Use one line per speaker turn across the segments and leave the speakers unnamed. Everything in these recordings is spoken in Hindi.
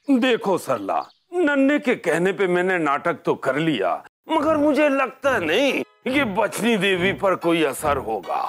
देखो सरला, नन्हे के कहने पे मैंने नाटक तो कर लिया, मगर मुझे लगता नहीं कि बचनी देवी पर कोई असर होगा।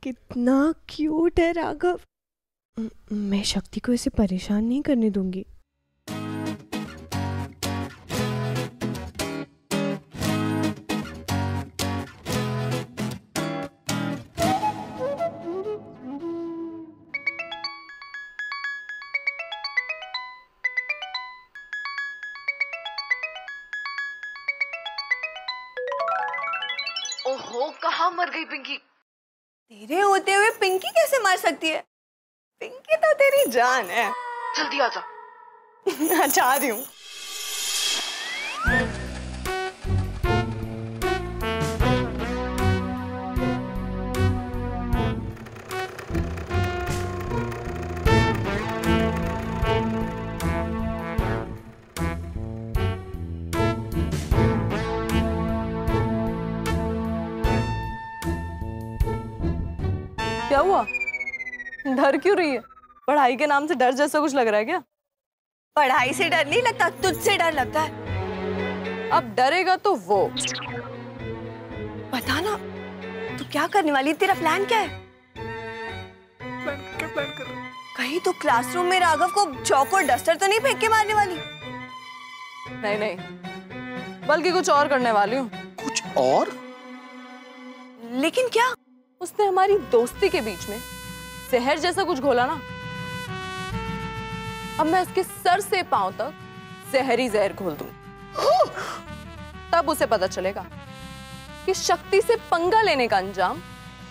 कितना क्यूट है राघव। मैं शक्ति को इसे परेशान नहीं करने दूंगी।
ओहो, कहाँ मर गई पिंकी?
तेरे होते हुए पिंकी कैसे मर सकती है? पिंकी तो तेरी जान है।
जल्दी आजा।
जा रही हूँ। क्या हुआ? डर क्यों रही है? पढ़ाई के नाम से डर जैसा कुछ लग रहा है क्या?
पढ़ाई से डर नहीं लगता, तुझसे डर लगता है।
अब डरेगा तो वो
बता ना, तू क्या करने वाली? तेरा प्लान क्या है?
प्लान कर।
कहीं तो क्लासरूम में राघव को चौक और डस्टर तो नहीं फेंक के मारने वाली?
नहीं, बल्कि कुछ और करने वाली हूँ।
कुछ और?
लेकिन क्या?
उसने हमारी दोस्ती के बीच में जहर जैसा कुछ घोला ना। अब मैं उसके सर से पांव तक जहरी जहर घोल दूं। तब उसे पता चलेगा कि शक्ति से पंगा लेने का अंजाम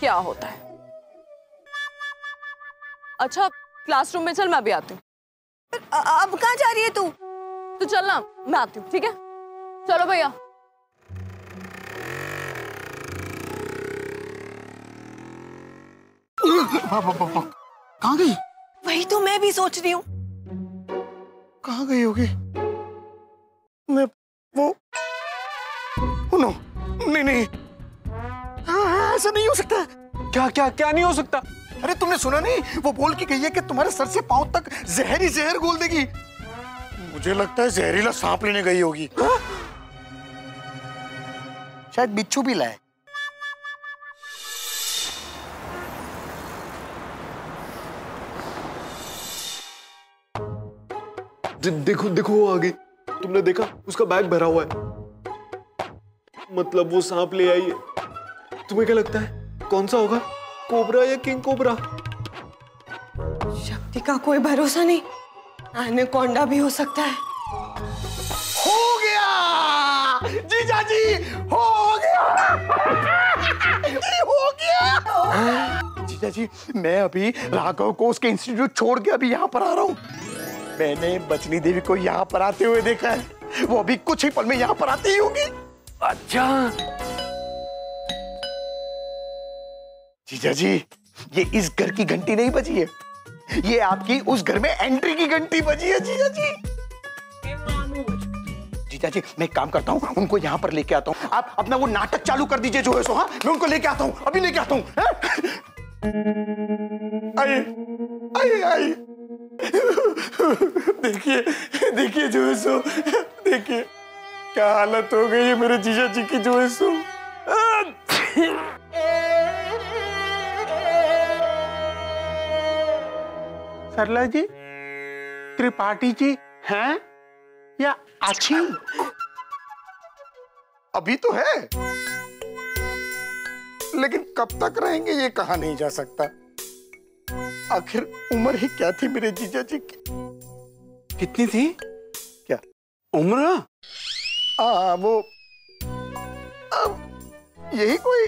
क्या होता है। अच्छा, क्लासरूम में चल, मैं भी आती हूँ।
अब कहाँ जा रही है तू?
तो चल ना, मैं आती हूँ। ठीक है, चलो भैया।
कहाँ गई?
वही तो मैं भी सोच रही हूँ।
कहाँ गई होगी? मैं वो नो, नहीं, ऐसा नहीं हो सकता।
क्या नहीं हो सकता?
अरे तुमने सुना नहीं? वो बोल के गई है कि तुम्हारे सर से पांव तक जहरी जहर घोल देगी। मुझे लगता है जहरीला सांप लेने गई होगी। शायद बिच्छू भी लाए।
देखो वो आ गई। तुमने देखा? उसका बैग भरा हुआ है, मतलब वो सांप ले आई है। तुम्हें क्या लगता है कौन सा होगा, कोबरा या किंग कोबरा?
शक्ति का कोई भरोसा नहीं, एनाकोंडा भी हो सकता है।
हो गया जीजा जी, हो गया जीजा जी। मैं अभी राघव को उसके इंस्टीट्यूट छोड़ के अभी यहाँ पर आ रहा हूँ। मैंने बचनी देवी को यहाँ पर आते हुए देखा है। वो अभी कुछ ही पल में यहाँ पर आती ही होगी।
अच्छा
जीजा जी, ये इस घर की घंटी नहीं बजी है, ये आपकी उस घर में एंट्री की घंटी बजी है जीजा जी। जीजा जी, मैं एक काम करता हूँ, उनको यहाँ पर लेके आता हूँ। आप अपना वो नाटक चालू कर दीजिए जो है सो। हाँ, मैं उनको लेके आता हूँ, अभी लेके आता हूँ। आइए। देखिए जो है सो, देखिए क्या हालत हो गई है मेरे जीजा जी की जो है सो। सरला जी, त्रिपाठी जी हैं या अच्छी? अभी तो है, लेकिन कब तक रहेंगे ये कहा नहीं जा सकता। आखिर उम्र ही क्या थी मेरे जीजा जी की?
कितनी थी?
क्या
उम्र?
वो यही कोई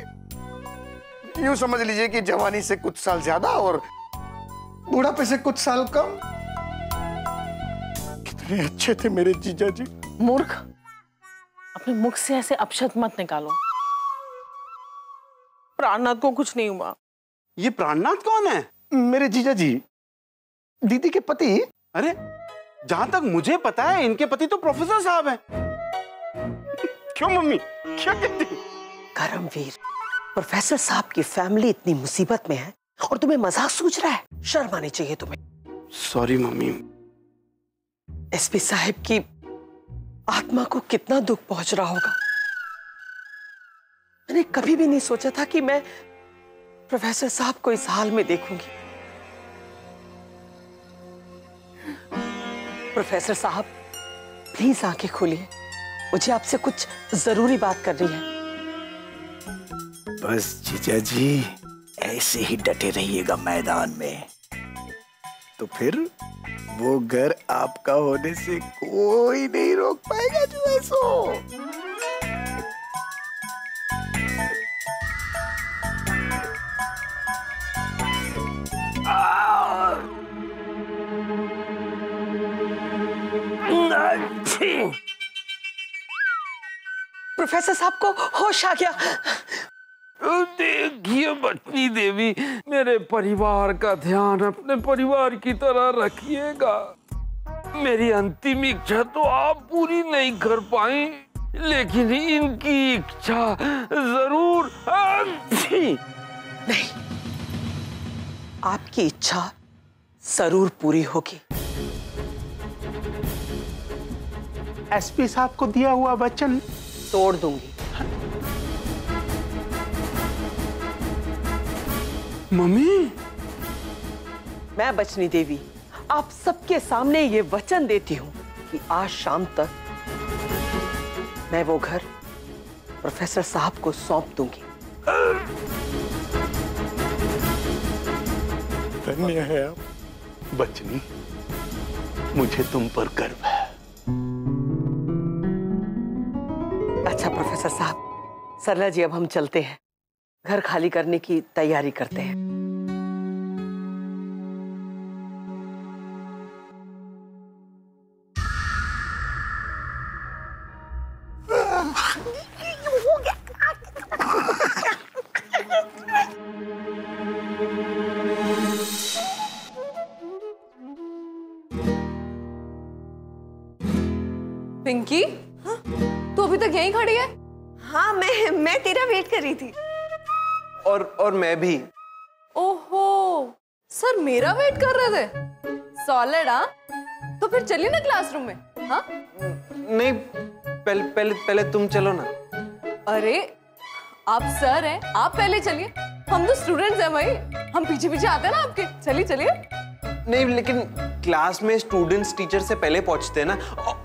यूं समझ लीजिए कि जवानी से कुछ साल ज्यादा और बुढ़ापे से कुछ साल कम। कितने अच्छे थे मेरे जीजा जी।
मूर्ख, अपने मुख से ऐसे अपशब्द मत निकालो। प्राणनाथ को कुछ नहीं हुआ।
ये प्राणनाथ कौन है?
मेरे जीजा जी, दीदी के पति।
अरे जहां तक मुझे पता है इनके पति तो प्रोफेसर साहब हैं।
क्यों मम्मी, क्या कहती?
करमवीर, प्रोफेसर साहब की फैमिली इतनी मुसीबत में है और तुम्हें मजाक सूझ रहा है? शर्म आनी चाहिए तुम्हें।
Sorry mummy.
एसपी साहब की आत्मा को कितना दुख पहुंच रहा होगा। मैंने कभी भी नहीं सोचा था कि मैं प्रोफेसर साहब को इस हाल में देखूंगी। प्रोफेसर साहब, प्लीज आंखें खोलिए, मुझे आपसे कुछ जरूरी बात करनी है।
बस जीजा जी ऐसे ही डटे रहिएगा मैदान में, तो फिर वो घर आपका होने से कोई नहीं रोक पाएगा जो ऐसो।
प्रोफेसर साहब को होश आ गया।
देखिए बचनी देवी, मेरे परिवार का ध्यान अपने परिवार की तरह रखिएगा। मेरी अंतिम इच्छा तो आप पूरी नहीं कर पाए, लेकिन इनकी इच्छा जरूर।
नहीं, आपकी इच्छा जरूर पूरी होगी।
एसपी साहब को दिया हुआ वचन
तोड़ दूंगी।
मम्मी,
मैं बचनी देवी आप सबके सामने ये वचन देती हूँ कि आज शाम तक मैं वो घर प्रोफेसर साहब को सौंप दूंगी।
धन्य है आप
बचनी, मुझे तुम पर गर्व है।
अच्छा प्रोफेसर साहब, सरला जी अब हम चलते हैं, घर खाली करने की तैयारी करते हैं।
पिंकी, तू अभी तक यहीं खड़ी है?
हाँ, मैं तेरा वेट कर रही थी।
और मैं भी।
ओहो, सर मेरा वेट कर रहे थे। सॉलिड। हाँ, तो फिर चलिए ना क्लासरूम में। हाँ
नहीं, पहले तुम चलो ना।
अरे आप सर हैं, आप पहले चलिए, हम तो स्टूडेंट्स हैं भाई, हम पीछे पीछे आते हैं ना आपके। चलिए चलिए।
नहीं, लेकिन क्लास में स्टूडेंट्स टीचर से पहले पहुंचते हैं ना,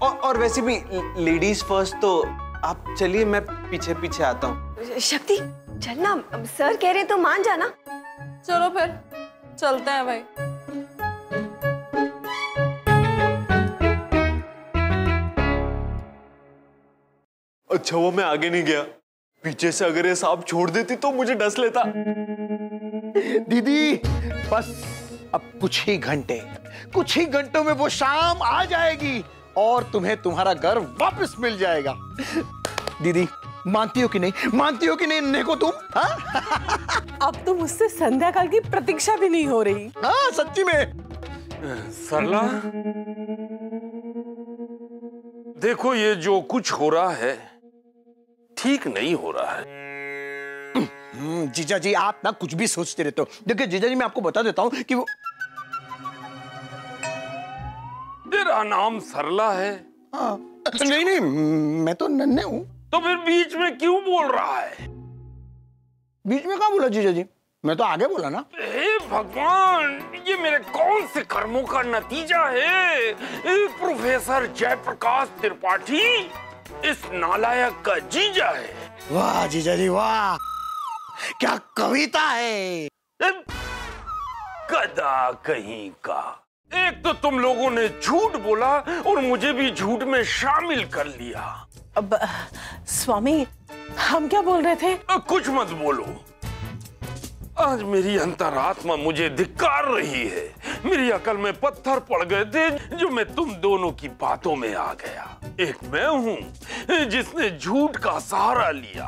और वैसे भी लेडीज फर्स्ट, तो आप चलिए, मैं पीछे पीछे आता हूँ।
शक्ति चलना, सर कह रहे तो मान जाना।
चलो फिर चलते हैं भाई।
अच्छा वो मैं आगे नहीं गया, पीछे से अगर ये सांप छोड़ देती तो मुझे डस लेता।
दीदी बस अब कुछ ही घंटों में वो शाम आ जाएगी और तुम्हें तुम्हारा घर वापस मिल जाएगा। दीदी मानती हो कि नहीं नेको तुम?
अब तो मुझसे संध्या काल की प्रतीक्षा भी नहीं हो रही।
हाँ सच्ची में।
सरला, देखो ये जो कुछ हो रहा है ठीक नहीं हो रहा है।
जीजा जी आप ना कुछ भी सोचते रहते हो। देखिए जीजा जी, मैं आपको बता देता हूँ कि वो
तेरा नाम सरला है।
हाँ। नहीं मैं तो नन्हे हूँ।
तो फिर बीच में क्यों बोल रहा है?
बीच में कहाँ बोला जीजा जी? मैं तो आगे बोला ना।
हे भगवान, ये मेरे कौन से कर्मों का नतीजा है? प्रोफेसर जयप्रकाश त्रिपाठी इस नालायक का जीजा है।
वाह जीजा जी वाह, क्या कविता है।
गधा कहीं का। एक तो तुम लोगों ने झूठ बोला और मुझे भी झूठ में शामिल कर लिया।
अब स्वामी, हम क्या बोल रहे थे?
कुछ मत बोलो। आज मेरी अंतरात्मा मुझे धिक्कार रही है। मेरी अकल में पत्थर पड़ गए थे जो मैं तुम दोनों की बातों में आ गया। एक मैं हूँ जिसने झूठ का सहारा लिया,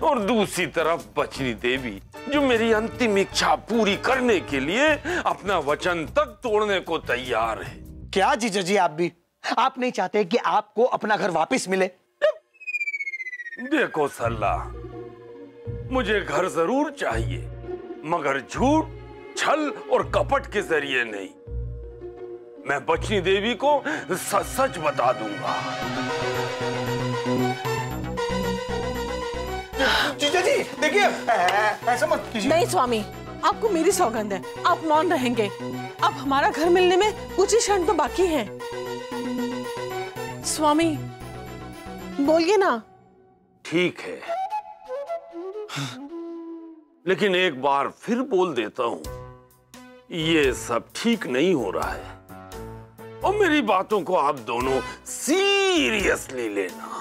और दूसरी तरफ बचनी देवी जो मेरी अंतिम इच्छा पूरी करने के लिए अपना वचन तक तोड़ने को तैयार है।
क्या जीजा जी आप नहीं चाहते कि आपको अपना घर वापस मिले?
देखो सल्ला, मुझे घर जरूर चाहिए, मगर झूठ, छल और कपट के जरिए नहीं। मैं बचनी देवी को सच सच बता दूंगा।
जीजा जी देखिए, ऐसा मत कीजिए।
नहीं स्वामी, आपको मेरी सौगंध है, आप मौन रहेंगे। अब हमारा घर मिलने में कुछ ही क्षण तो बाकी हैं। स्वामी बोलिए ना।
ठीक है, लेकिन एक बार फिर बोल देता हूं, ये सब ठीक नहीं हो रहा है और मेरी बातों को आप दोनों सीरियसली लेना।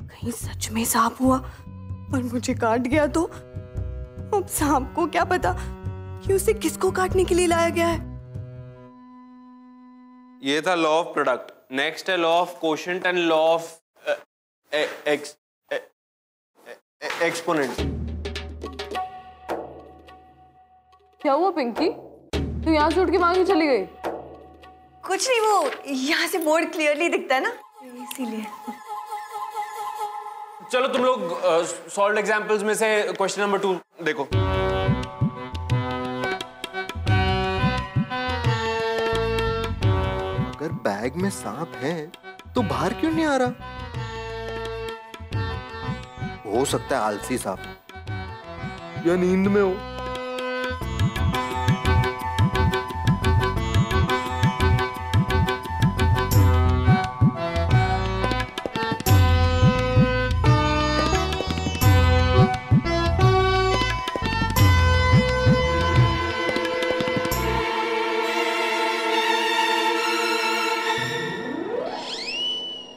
कहीं सच में सांप हुआ और मुझे काट गया तो? अब सांप को क्या पता कि उसे किसको काटने के लिए लाया गया है।
ये था लॉ ऑफ प्रोडक्ट। नेक्स्ट है law of quotient and law of exponent.
क्या हुआ पिंकी, तू यहाँ से उठ के वहां क्यों चली गई?
कुछ नहीं, वो यहाँ से बोर्ड क्लियरली दिखता है ना, इसीलिए।
चलो तुम लोग सॉल्व्ड एग्जांपल्स में से क्वेश्चन नंबर 2 देखो।
अगर बैग में सांप है तो बाहर क्यों नहीं आ रहा? हो सकता है आलसी सांप या नींद में हो।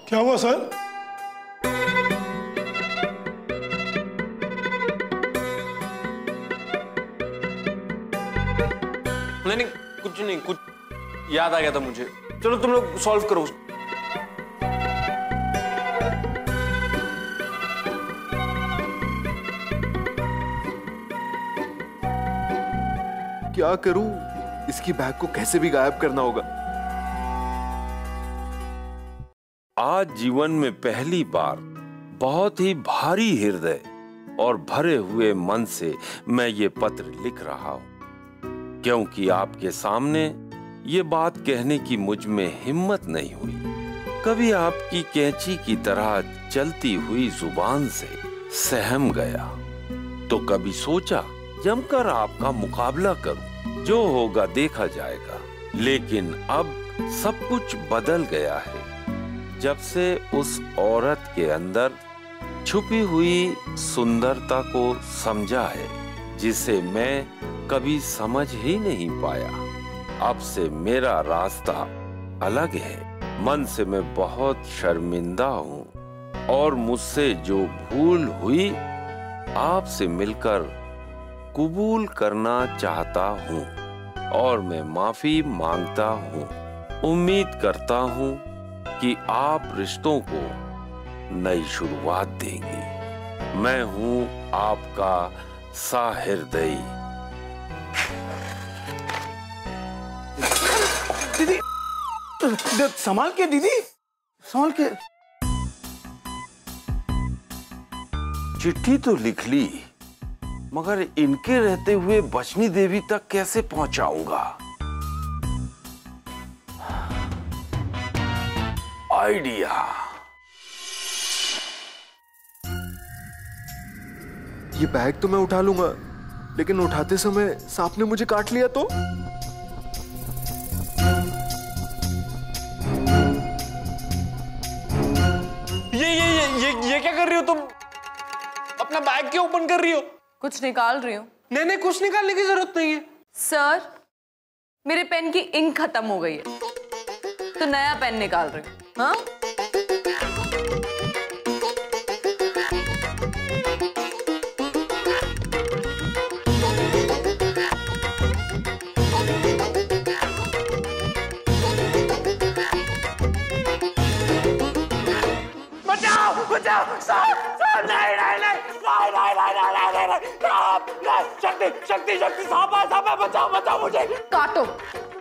क्या हुआ सर?
नहीं, कुछ नहीं, कुछ याद आ गया था मुझे। चलो तुम लोग सॉल्व करो।
क्या करूं? इसकी बैग को कैसे भी गायब करना होगा।
आज जीवन में पहली बार बहुत ही भारी हृदय और भरे हुए मन से मैं ये पत्र लिख रहा हूं, क्योंकि आपके सामने ये बात कहने की मुझ में हिम्मत नहीं हुई। कभी आपकी कैंची की तरह चलती हुई जुबान से सहम गया, तो कभी सोचा जमकर आपका मुकाबला करूं, जो होगा देखा जाएगा। लेकिन अब सब कुछ बदल गया है जब से उस औरत के अंदर छुपी हुई सुंदरता को समझा है, जिसे मैं कभी समझ ही नहीं पाया। अब से मेरा रास्ता अलग है। मन से मैं बहुत शर्मिंदा हूँ और मुझसे जो भूल हुई आपसे मिलकर कबूल करना चाहता हूँ और मैं माफी मांगता हूँ। उम्मीद करता हूँ कि आप रिश्तों को नई शुरुआत देंगे। मैं हूं आपका सहृदयी।
दीदी संभाल के, दीदी संभाल के।
चिट्ठी तो लिख ली, मगर इनके रहते हुए बचनी देवी तक कैसे पहुंचाऊंगा? आइडिया।
ये बैग तो मैं उठा लूंगा, लेकिन उठाते समय सांप ने मुझे काट लिया तो?
ये क्या कर रही हो तुम? अपना बैग क्यों ओपन कर रही हो?
कुछ निकाल रही हूँ।
नहीं, कुछ निकालने की जरूरत नहीं है।
सर, मेरे पेन की इंक खत्म हो गई है, तो नया पेन निकाल रही हूँ। हाँ?
शक्ति सांप है, बचाओ मुझे।
काटो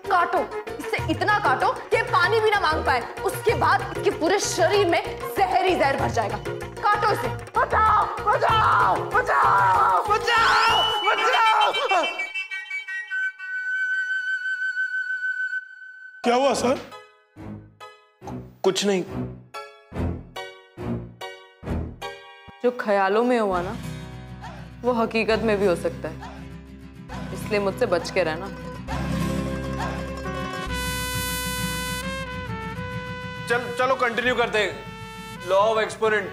काटो, इससे इतना काटो कि पानी भी ना मांग पाए। उसके बाद इसके पूरे शरीर में जहरी जहर भर जाएगा। काटो इसे।
बचाओ।
क्या हुआ सर? कुछ नहीं।
जो ख्यालों में हुआ ना, वो हकीकत में भी हो सकता है, इसलिए मुझसे बच के रहना।
चलो कंटिन्यू करते हैं। Law of exponent.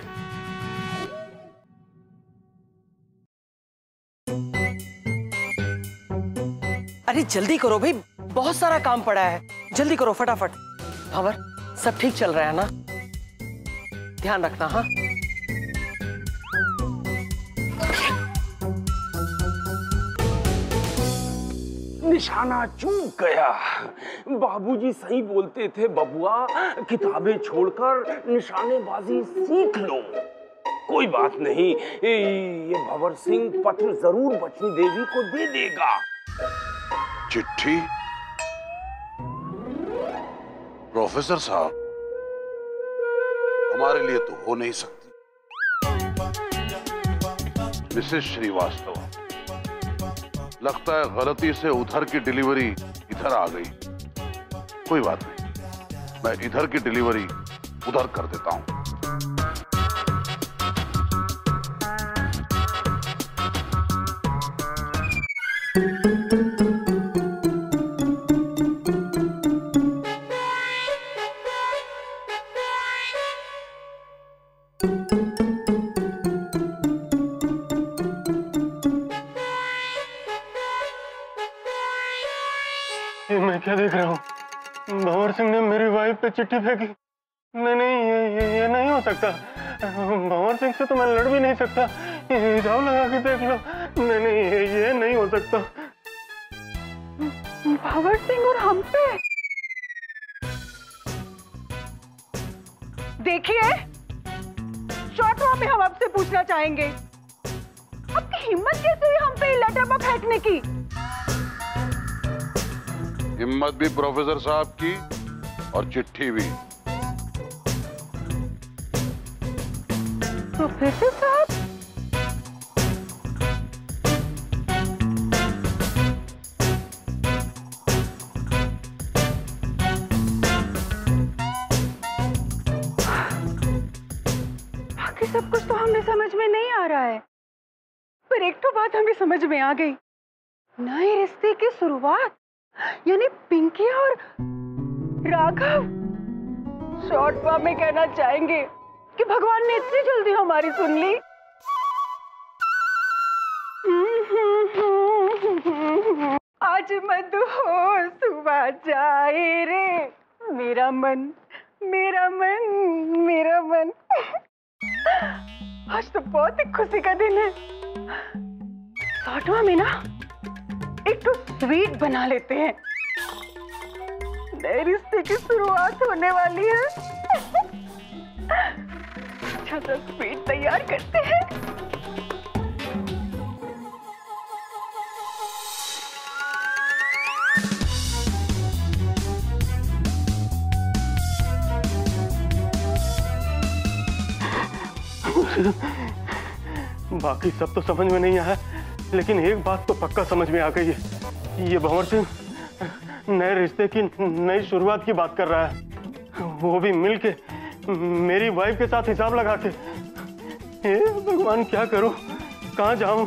अरे जल्दी करो भाई, बहुत सारा काम पड़ा है, जल्दी करो फटाफट। भंवर, सब ठीक चल रहा है ना? ध्यान रखना। हाँ,
निशाना चूक गया। बाबूजी सही बोलते थे बबुआ, किताबें छोड़कर निशानेबाजी सीख लो। कोई बात नहीं, ये भंवर सिंह पत्र जरूर बचनी देवी को दे देगा।
चिट्ठी? प्रोफेसर साहब, हमारे लिए तो हो नहीं सकती। मिसेस श्रीवास्तव, लगता है गलती से उधर की डिलीवरी इधर आ गई। कोई बात नहीं, मैं इधर की डिलीवरी उधर कर देता हूं।
मैं क्या देख रहा हूँ? भंवर सिंह ने मेरी वाइफ पे चिट्ठी फेंकी। नहीं, ये नहीं हो सकता। भंवर सिंह से तो मैं लड़ भी नहीं सकता। हिसाब लगा के देख लो। नहीं, ये नहीं हो सकता।
भंवर सिंह और हम पे? देखिए, शॉर्ट में हम आपसे पूछना चाहेंगे, आपकी हिम्मत कैसे हुई हम पे लेटर बॉक्स फेंकने की?
हिम्मत भी प्रोफेसर साहब की और चिट्ठी भी।
प्रोफेसर साहब? बाकी सब कुछ तो हमें समझ में नहीं आ रहा है, पर एक तो बात हमें समझ में आ गई। नए रिश्ते की शुरुआत, यानी पिंकी और राघव। शॉर्ट फॉर्म में कहना चाहेंगे कि भगवान ने इतनी जल्दी हमारी सुन ली। आज मदहोश हुआ जाए रे मेरा मन, मेरा मन, मेरा मन। आज तो बहुत ही खुशी का दिन है। शॉर्टवा में ना एक तो स्वीट बना लेते हैं, नए रिश्ते की शुरुआत होने वाली है। अच्छा सा स्वीट तैयार करते हैं।
बाकी सब तो समझ में नहीं आया, लेकिन एक बात तो पक्का समझ में आ गई है, ये भंवर सिंह नए रिश्ते की नई शुरुआत की बात कर रहा है, वो भी मिलके मेरी वाइफ के साथ हिसाब लगा के। हे भगवान, क्या करूं, कहाँ जाऊं?